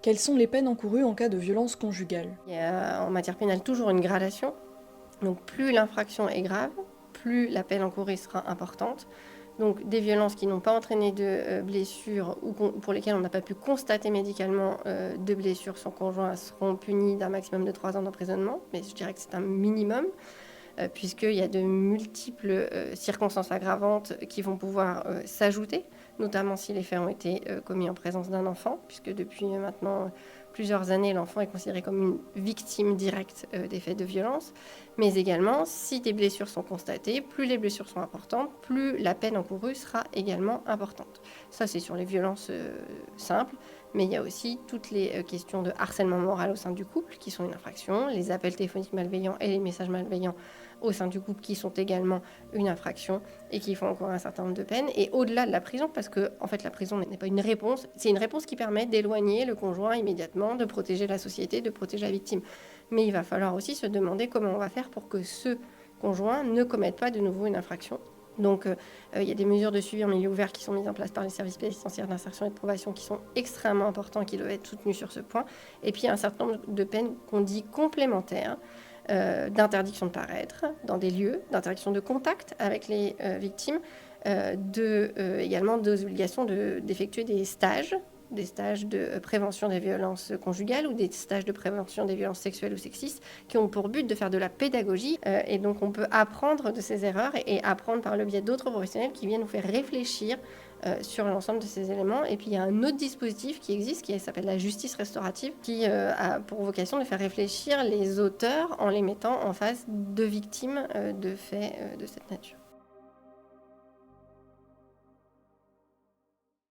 Quelles sont les peines encourues en cas de violence conjugale? Il y a en matière pénale toujours une gradation. Donc plus l'infraction est grave, plus la peine encourue sera importante. Donc des violences qui n'ont pas entraîné de blessures ou pour lesquelles on n'a pas pu constater médicalement de blessures sur conjoint seront punies d'un maximum de 3 ans d'emprisonnement. Mais je dirais que c'est un minimum, puisqu'il y a de multiples circonstances aggravantes qui vont pouvoir s'ajouter, notamment si les faits ont été commis en présence d'un enfant, puisque depuis maintenant plusieurs années, l'enfant est considéré comme une victime directe des faits de violence, mais également si des blessures sont constatées, plus les blessures sont importantes, plus la peine encourue sera également importante. Ça, c'est sur les violences simples, mais il y a aussi toutes les questions de harcèlement moral au sein du couple qui sont une infraction, les appels téléphoniques malveillants et les messages malveillants au sein du couple qui sont également une infraction et qui font encore un certain nombre de peines. Et au-delà de la prison, parce que en fait la prison n'est pas une réponse, c'est une réponse qui permet d'éloigner le conjoint immédiatement, de protéger la société, de protéger la victime. Mais il va falloir aussi se demander comment on va faire pour que ce conjoint ne commette pas de nouveau une infraction. Donc il y a des mesures de suivi en milieu ouvert qui sont mises en place par les services pénitentiaires d'insertion et de probation qui sont extrêmement importants, qui doivent être soutenus sur ce point. Et puis il y a un certain nombre de peines qu'on dit complémentaires, d'interdiction de paraître dans des lieux, d'interdiction de contact avec les victimes, également des obligations d'effectuer des stages de prévention des violences conjugales ou des stages de prévention des violences sexuelles ou sexistes qui ont pour but de faire de la pédagogie. Et donc on peut apprendre de ces erreurs et apprendre par le biais d'autres professionnels qui viennent nous faire réfléchir sur l'ensemble de ces éléments. Et puis il y a un autre dispositif qui existe qui s'appelle la justice restaurative qui a pour vocation de faire réfléchir les auteurs en les mettant en face de victimes de faits de cette nature.